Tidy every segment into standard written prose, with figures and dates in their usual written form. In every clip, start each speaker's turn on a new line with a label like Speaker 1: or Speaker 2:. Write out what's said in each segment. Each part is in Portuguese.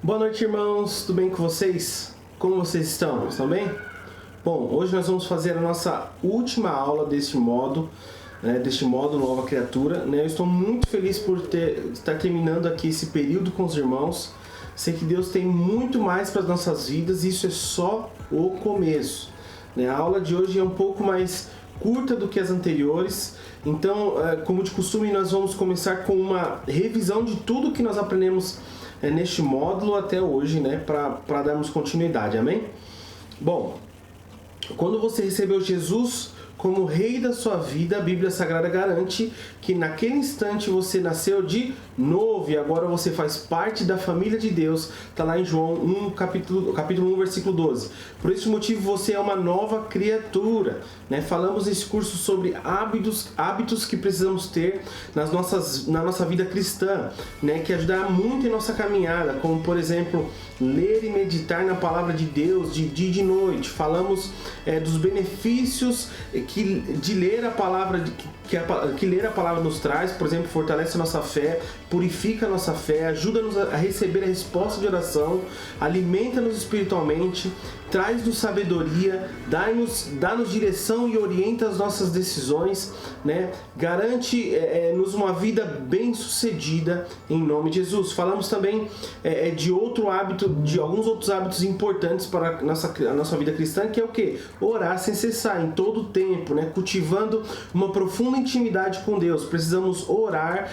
Speaker 1: Boa noite, irmãos, tudo bem com vocês? Como vocês estão? Estão bem? Bom, hoje nós vamos fazer a nossa última aula deste módulo Nova Criatura. Eu estou muito feliz por estar terminando aqui esse período com os irmãos. Sei que Deus tem muito mais para as nossas vidas e isso é só o começo. A aula de hoje é um pouco mais curta do que as anteriores, então, como de costume, nós vamos começar com uma revisão de tudo que nós aprendemos neste módulo até hoje, para darmos continuidade, amém? Bom, quando você recebeu Jesus como Rei da sua vida, a Bíblia Sagrada garante que naquele instante você nasceu de novo e agora você faz parte da família de Deus. Está lá em João 1, capítulo 1, versículo 12. Por esse motivo você é uma nova criatura. Falamos nesse curso sobre hábitos que precisamos ter na nossa vida cristã, que ajudará muito em nossa caminhada, como por exemplo, ler e meditar na palavra de Deus de dia e de noite. Falamos dos benefícios de ler a palavra, que ler a palavra nos traz. Por exemplo, fortalece a nossa fé, purifica a nossa fé, ajuda-nos a receber a resposta de oração, alimenta-nos espiritualmente, traz-nos sabedoria, dá-nos direção e orienta as nossas decisões, garante-nos uma vida bem sucedida em nome de Jesus. Falamos também de alguns outros hábitos importantes para a nossa vida cristã, que é o quê? Orar sem cessar, em todo o tempo, cultivando uma profunda intimidade com Deus. Precisamos orar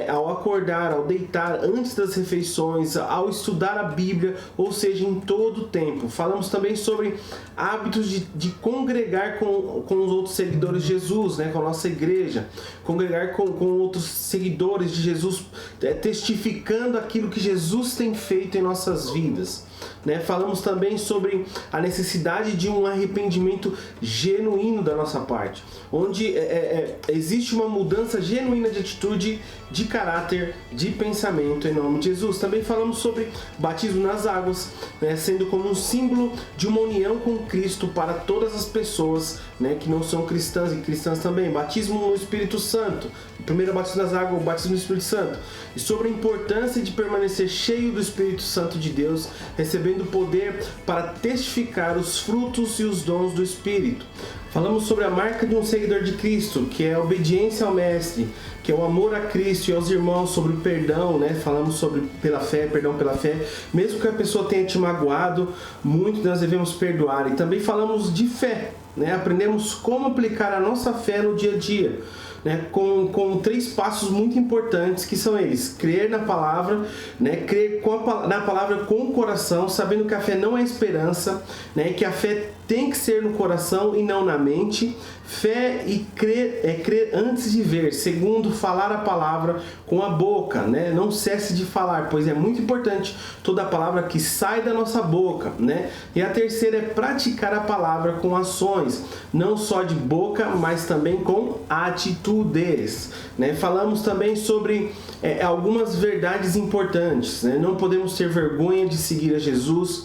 Speaker 1: ao acordar, ao deitar, antes das refeições, ao estudar a Bíblia, ou seja, em todo o tempo. Falamos também sobre hábitos de congregar com os outros seguidores de Jesus, com a nossa igreja, congregar com outros seguidores de Jesus, testificando aquilo que Jesus tem feito em nossas vidas. Falamos também sobre a necessidade de um arrependimento genuíno da nossa parte, onde existe uma mudança genuína de atitude, de caráter, de pensamento em nome de Jesus. Também falamos sobre batismo nas águas, sendo como um símbolo de uma união com Cristo para todas as pessoas que não são cristãs e cristãs também. Batismo no Espírito Santo, primeiro batismo nas águas, o batismo no Espírito Santo, e sobre a importância de permanecer cheio do Espírito Santo de Deus, recebendo poder para testificar os frutos e os dons do Espírito. Falamos sobre a marca de um seguidor de Cristo, que é a obediência ao Mestre, que é o amor a Cristo e aos irmãos, sobre o perdão, Falamos sobre perdão pela fé. Mesmo que a pessoa tenha te magoado, muito nós devemos perdoar. E também falamos de fé, Aprendemos como aplicar a nossa fé no dia a dia, com 3 passos muito importantes, que são eles: crer na palavra, crer na palavra com o coração, sabendo que a fé não é esperança, que a fé tem que ser no coração e não na mente. Fé e crer é crer antes de ver. Segundo, falar a palavra com a boca, Não cesse de falar, pois é muito importante toda a palavra que sai da nossa boca, E a terceira é praticar a palavra com ações, não só de boca, mas também com atitudes, Falamos também sobre algumas verdades importantes, Não podemos ter vergonha de seguir a Jesus,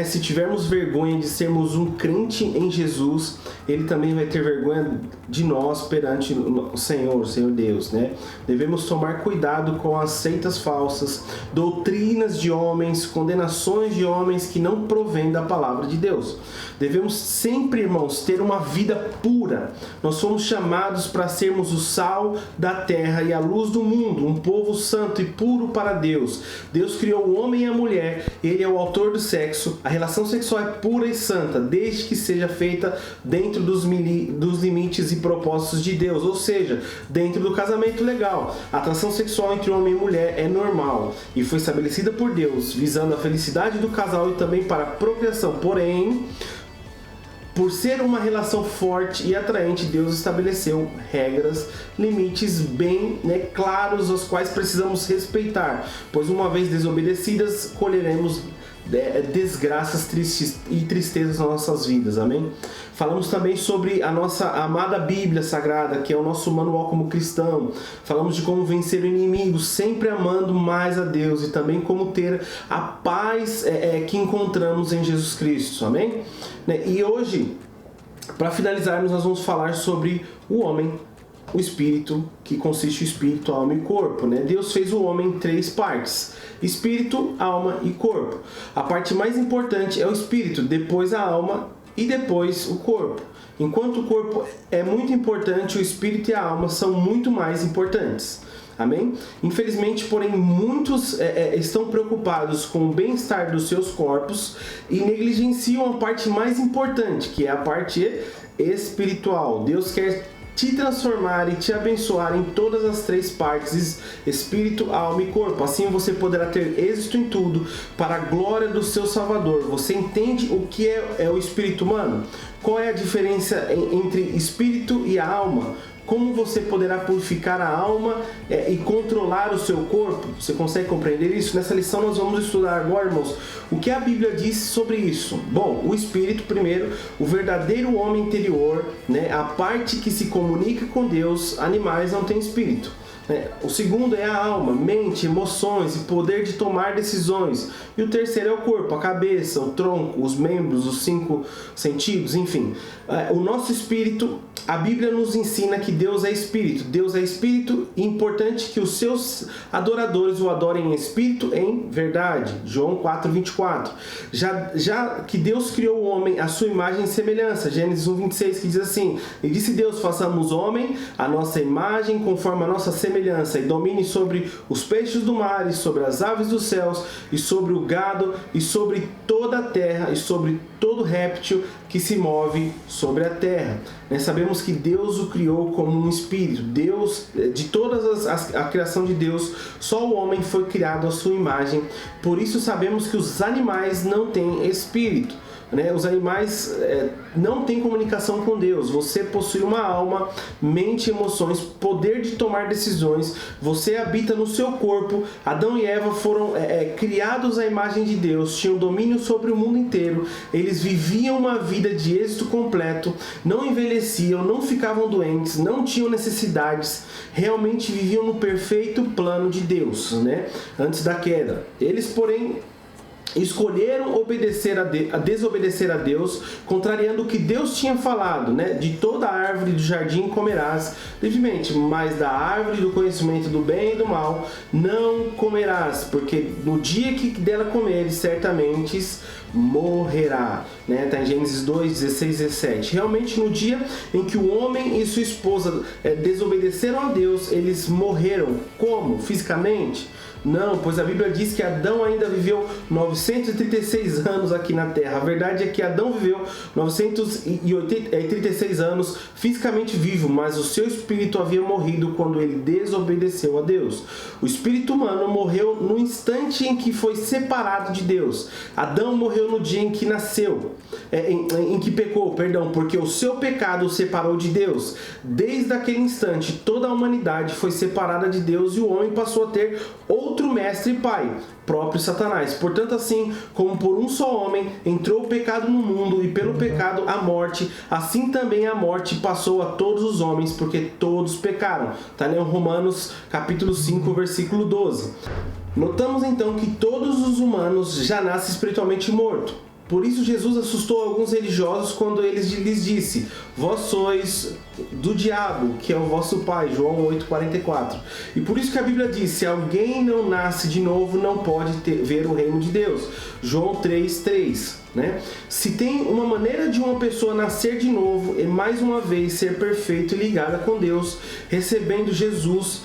Speaker 1: Se tivermos vergonha de sermos um crente em Jesus, Ele também vai ter vergonha de nós perante o Senhor Deus, Devemos tomar cuidado com as seitas falsas, doutrinas de homens, condenações de homens que não provêm da palavra de Deus. Devemos sempre, irmãos, ter uma vida pura. Nós fomos chamados para sermos o sal da terra e a luz do mundo, um povo santo e puro para Deus. Deus criou o homem e a mulher, Ele é o autor do sexo. A relação sexual é pura e santa, desde que seja feita dentro dos limites e propósitos de Deus, ou seja, dentro do casamento legal. A atração sexual entre homem e mulher é normal e foi estabelecida por Deus, visando a felicidade do casal e também para a procriação. Porém, por ser uma relação forte e atraente, Deus estabeleceu regras, limites bem claros, os quais precisamos respeitar, pois uma vez desobedecidas, colheremos desgraças tristes e tristezas nas nossas vidas, amém? Falamos também sobre a nossa amada Bíblia Sagrada, que é o nosso manual como cristão. Falamos de como vencer o inimigo, sempre amando mais a Deus, e também como ter a paz que encontramos em Jesus Cristo, amém? E hoje, para finalizarmos, nós vamos falar sobre o homem o espírito, que consiste o espírito, alma e corpo, né? Deus fez o homem em 3 partes: espírito, alma e corpo. A parte mais importante é o espírito, depois a alma e depois o corpo. Enquanto o corpo é muito importante, o espírito e a alma são muito mais importantes. Amém? Infelizmente, porém, muitos estão preocupados com o bem-estar dos seus corpos e negligenciam a parte mais importante, que é a parte espiritual. Deus quer te transformar e te abençoar em todas as 3 partes, espírito, alma e corpo. Assim você poderá ter êxito em tudo para a glória do seu Salvador. Você entende o que é o espírito humano? Qual é a diferença entre espírito e a alma? Como você poderá purificar a alma e controlar o seu corpo? Você consegue compreender isso? Nessa lição nós vamos estudar agora, irmãos, o que a Bíblia diz sobre isso. Bom, o espírito primeiro, o verdadeiro homem interior, né? A parte que se comunica com Deus. Animais não têm espírito. O segundo é a alma, mente, emoções e poder de tomar decisões. E o terceiro é o corpo, a cabeça, o tronco, os membros, os 5 sentidos, enfim. O nosso espírito, a Bíblia nos ensina que Deus é espírito. Deus é espírito e é importante que os seus adoradores o adorem em espírito, em verdade. João 4:24. Já que Deus criou o homem à sua imagem e semelhança. Gênesis 1:26, que diz assim: E disse Deus, façamos homem à nossa imagem, conforme a nossa semelhança, e domine sobre os peixes do mar, e sobre as aves dos céus, e sobre o gado, e sobre toda a terra, e sobre todo réptil que se move sobre a terra. Nós sabemos que Deus o criou como um espírito. Deus, de todas a criação de Deus, só o homem foi criado à sua imagem. Por isso sabemos que os animais não têm espírito. Os animais não têm comunicação com Deus. Você possui uma alma, mente, emoções, poder de tomar decisões. Você habita no seu corpo. Adão e Eva foram criados à imagem de Deus, tinham domínio sobre o mundo inteiro. Eles viviam uma vida de êxito completo, não envelheciam, não ficavam doentes, não tinham necessidades, realmente viviam no perfeito plano de Deus, antes da queda. Eles, porém, escolheram desobedecer a Deus, contrariando o que Deus tinha falado, De toda a árvore do jardim comerás livremente, mas da árvore do conhecimento do bem e do mal não comerás, porque no dia que dela comeres, certamente morrerá. Está em Gênesis 2:16, 17. Realmente, no dia em que o homem e sua esposa desobedeceram a Deus, eles morreram. Como? Fisicamente? Não, pois a Bíblia diz que Adão ainda viveu 936 anos aqui na terra. A verdade é que Adão viveu 936 anos fisicamente vivo, mas o seu espírito havia morrido quando ele desobedeceu a Deus. O espírito humano morreu no instante em que foi separado de Deus. Adão morreu no dia em que nasceu, em que pecou, porque o seu pecado o separou de Deus. Desde aquele instante, toda a humanidade foi separada de Deus e o homem passou a ter outro mestre e pai, próprio Satanás. Portanto, assim como por um só homem entrou o pecado no mundo e pelo pecado a morte, assim também a morte passou a todos os homens, porque todos pecaram. Está em Romanos capítulo 5, versículo 12. Notamos então que todos os humanos já nascem espiritualmente mortos. Por isso Jesus assustou alguns religiosos quando ele lhes disse: vós sois do diabo, que é o vosso pai, João 8:44. E por isso que a Bíblia diz: se alguém não nasce de novo, não pode ver o reino de Deus, João 3:3. Se tem uma maneira de uma pessoa nascer de novo, é mais uma vez ser perfeito e ligada com Deus, recebendo Jesus,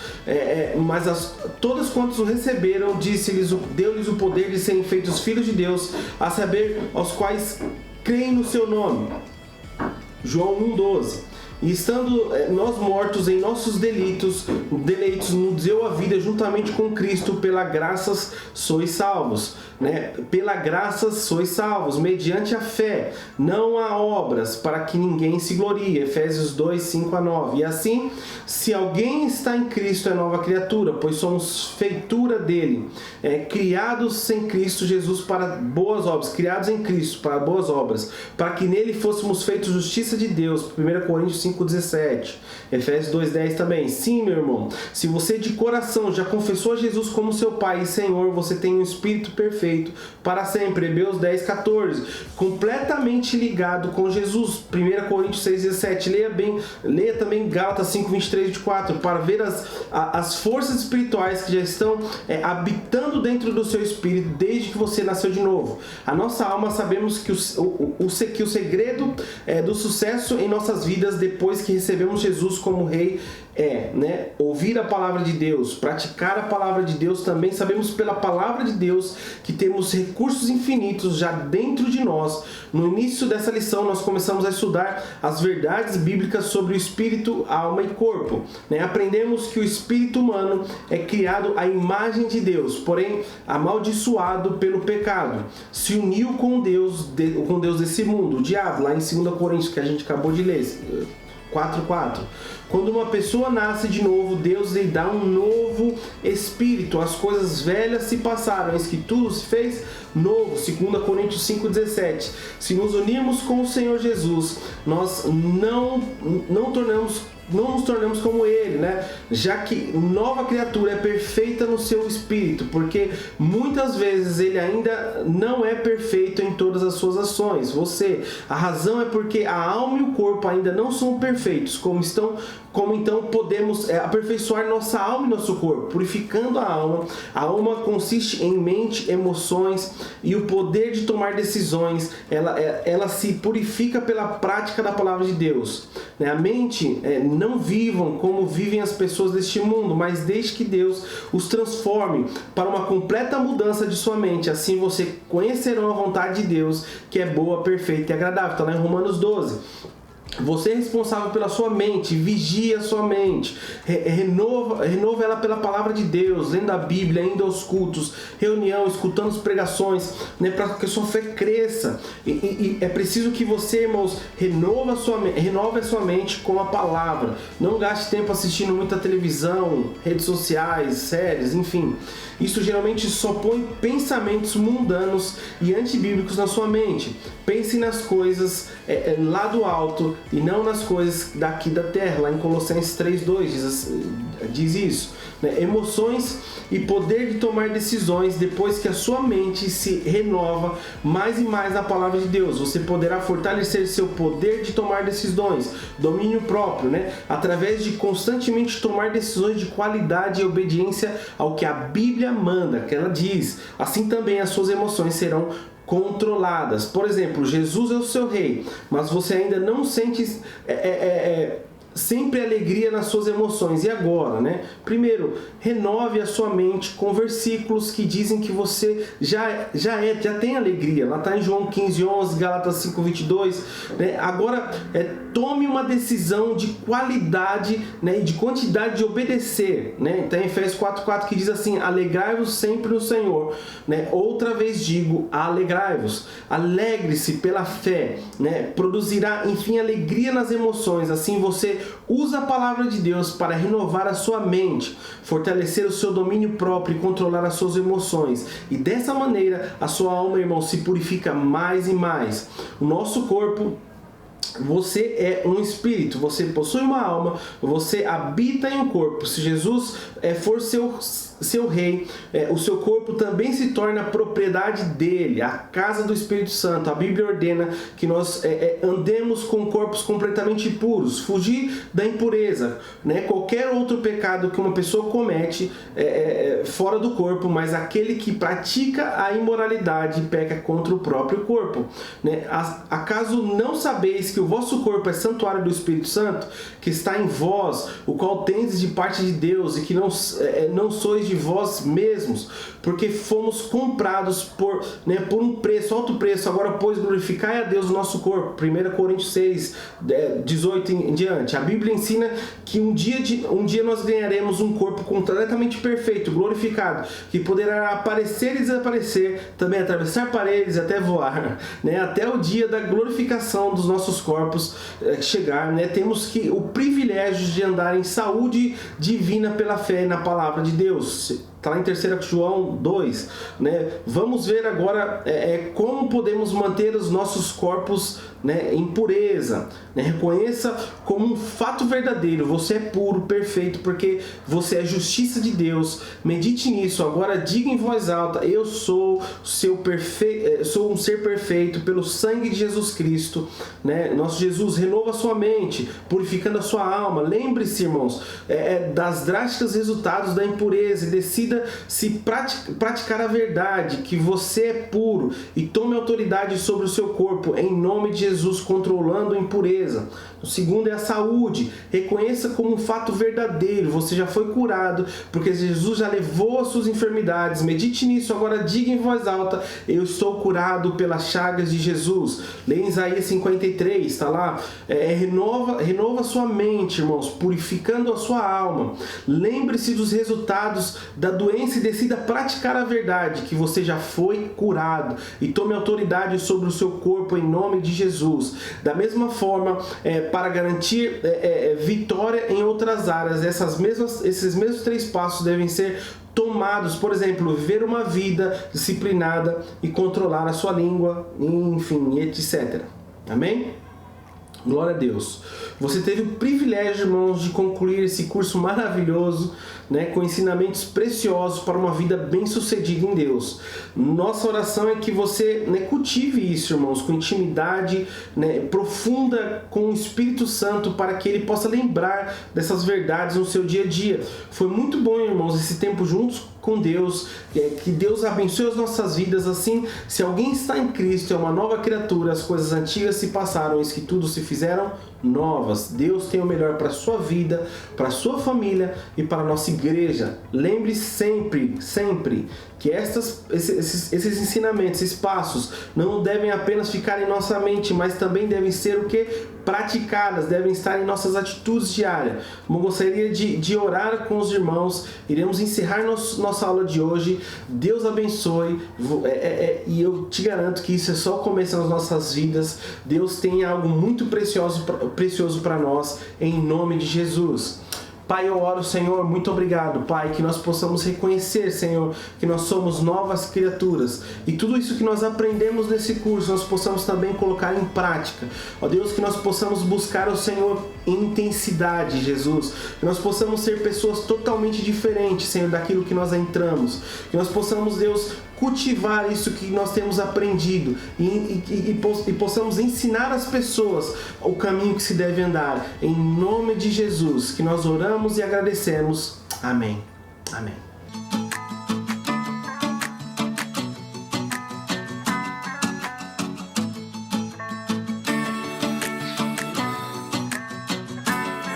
Speaker 1: mas todas quantos o receberam, deu-lhes o poder de serem feitos filhos de Deus, a saber, aos quais creem no seu nome, João 1:12. E estando nós mortos em nossos deleitos, nos deu a vida juntamente com Cristo, pela graça sois salvos. Pela graça sois salvos, mediante a fé, não há obras, para que ninguém se glorie. Efésios 2:5-9. E assim, se alguém está em Cristo, é nova criatura, pois somos feitura dele, criados em Cristo Jesus para boas obras, criados em Cristo para boas obras, para que nele fôssemos feitos justiça de Deus. 1 Coríntios 5:17. Efésios 2:10 também. Sim, meu irmão, se você de coração já confessou a Jesus como seu Pai e Senhor, você tem um espírito perfeito, perfeito para sempre. Hebreus 10, 14. Completamente ligado com Jesus. 1 Coríntios 6, 17. Leia também Gálatas 5, 23 e 24 para ver as forças espirituais que já estão habitando dentro do seu espírito desde que você nasceu de novo. A nossa alma, sabemos que o segredo do sucesso em nossas vidas depois que recebemos Jesus como Rei ouvir a palavra de Deus, praticar a palavra de Deus. Também sabemos pela palavra de Deus que temos recursos infinitos já dentro de nós. No início dessa lição nós começamos a estudar as verdades bíblicas sobre o espírito, alma e corpo. Aprendemos que o espírito humano é criado à imagem de Deus, porém amaldiçoado pelo pecado. Se uniu com Deus desse mundo, o diabo, lá em 2 Coríntios, que a gente acabou de ler, 4:4. Quando uma pessoa nasce de novo, Deus lhe dá um novo espírito. As coisas velhas se passaram, eis que tudo se fez novo. 2 Coríntios 5:17. Se nos unirmos com o Senhor Jesus, nós não nos tornamos como Ele, já que nova criatura é perfeita no seu espírito, porque muitas vezes ele ainda não é perfeito em todas as suas ações. A razão é porque a alma e o corpo ainda não são perfeitos, como então podemos aperfeiçoar nossa alma e nosso corpo, purificando a alma. A alma consiste em mente, emoções e o poder de tomar decisões. Ela se purifica pela prática da palavra de Deus. A mente, não vivam como vivem as pessoas deste mundo, mas deixe que Deus os transforme para uma completa mudança de sua mente. Assim você conhecerão a vontade de Deus, que é boa, perfeita e agradável. Está lá em Romanos 12. Você é responsável pela sua mente, vigia a sua mente, renova ela pela palavra de Deus, lendo a Bíblia, indo aos cultos, reunião, escutando as pregações, para que a sua fé cresça. E é preciso que você, irmãos, renove a sua mente com a palavra. Não gaste tempo assistindo muita televisão, redes sociais, séries, enfim. Isso geralmente só põe pensamentos mundanos e antibíblicos na sua mente. Pense nas coisas lá do alto e não nas coisas daqui da terra. Lá em Colossenses 3:2 diz isso. Emoções e poder de tomar decisões. Depois que a sua mente se renova mais e mais na palavra de Deus, você poderá fortalecer seu poder de tomar decisões, domínio próprio, através de constantemente tomar decisões de qualidade e obediência ao que a Bíblia manda, que ela diz. Assim também as suas emoções serão controladas. Por exemplo, Jesus é o seu Rei, mas você ainda não sente sempre alegria nas suas emoções. E agora, Primeiro, renove a sua mente com versículos que dizem que você já tem alegria. Lá está em João 15:11, Gálatas 5:22. Agora, tome uma decisão de qualidade, e de quantidade de obedecer. Está em Efésios 4:4 que diz assim: alegrai-vos sempre no Senhor. Outra vez digo, alegrai-vos. Alegre-se pela fé. Produzirá, enfim, alegria nas emoções. Assim você usa a palavra de Deus para renovar a sua mente, fortalecer o seu domínio próprio e controlar as suas emoções. E dessa maneira, a sua alma, irmão, se purifica mais e mais. O nosso corpo, você é um espírito, você possui uma alma, você habita em um corpo. Se Jesus for seu Rei, o seu corpo também se torna propriedade dele, a casa do Espírito Santo. A Bíblia ordena que nós andemos com corpos completamente puros, fugir da impureza, qualquer outro pecado que uma pessoa comete fora do corpo, mas aquele que pratica a imoralidade peca contra o próprio corpo. Acaso não sabeis que o vosso corpo é santuário do Espírito Santo, que está em vós, o qual tendes de parte de Deus, e que não sois de vós mesmos, porque fomos comprados por um preço, alto preço. Agora, pois, glorificai a Deus o nosso corpo. 1 Coríntios 6, 18 em diante. A Bíblia ensina que um dia nós ganharemos um corpo completamente perfeito, glorificado, que poderá aparecer e desaparecer, também atravessar paredes, até voar, até o dia da glorificação dos nossos corpos chegar. Temos o privilégio de andar em saúde divina pela fé na palavra de Deus. está lá em 3 João 2, né? Vamos ver agora como podemos manter os nossos corpos, né, em pureza, né? Reconheça como um fato verdadeiro, você é puro, perfeito, porque você é justiça de Deus. Medite nisso, agora diga em voz alta: eu sou sou um ser perfeito pelo sangue de Jesus Cristo, né? Nosso Jesus renova a sua mente, purificando a sua alma. Lembre-se, irmãos, das drásticos resultados da impureza e decida se praticar a verdade, que você é puro, e tome autoridade sobre o seu corpo, em nome de Jesus, controlando a impureza. O segundo é a saúde. Reconheça como um fato verdadeiro, você já foi curado, porque Jesus já levou as suas enfermidades. Medite nisso, agora diga em voz alta: eu estou curado pelas chagas de Jesus. Leia em Isaías 53, está lá. Renova a sua mente, irmãos, purificando a sua alma. Lembre-se dos resultados da doença e decida praticar a verdade, que você já foi curado, e tome autoridade sobre o seu corpo em nome de Jesus. Da mesma forma, para garantir vitória em outras áreas, esses mesmos 3 passos devem ser tomados. Por exemplo, viver uma vida disciplinada e controlar a sua língua, enfim, etc. Amém? Glória a Deus. Você teve o privilégio, irmãos, de concluir esse curso maravilhoso, né, com ensinamentos preciosos para uma vida bem-sucedida em Deus. Nossa oração é que você, né, cultive isso, irmãos, com intimidade, né, profunda com o Espírito Santo, para que ele possa lembrar dessas verdades no seu dia a dia. Foi muito bom, irmãos, esse tempo juntos com Deus. Que Deus abençoe as nossas vidas. Assim, se alguém está em Cristo, é uma nova criatura, as coisas antigas se passaram, eis que tudo se fizeram novas. Deus tem o melhor para a sua vida, para a sua família e para a nossa igreja. Lembre sempre que esses ensinamentos, esses passos, não devem apenas ficar em nossa mente, mas também devem ser o que? Praticadas, devem estar em nossas atitudes diárias. Eu gostaria de orar com os irmãos. Iremos encerrar nossa aula de hoje. Deus abençoe, e eu te garanto que isso é só o começo das nossas vidas. Deus tem algo muito precioso para nós, em nome de Jesus. Pai, eu oro, Senhor, muito obrigado, Pai, que nós possamos reconhecer, Senhor, que nós somos novas criaturas, e tudo isso que nós aprendemos nesse curso, nós possamos também colocar em prática. Ó Deus, que nós possamos buscar o Senhor em intensidade, Jesus, que nós possamos ser pessoas totalmente diferentes, Senhor, daquilo que nós entramos, que nós possamos, Deus, cultivar isso que nós temos aprendido e possamos ensinar as pessoas o caminho que se deve andar. Em nome de Jesus, que nós oramos e agradecemos. Amém. Amém.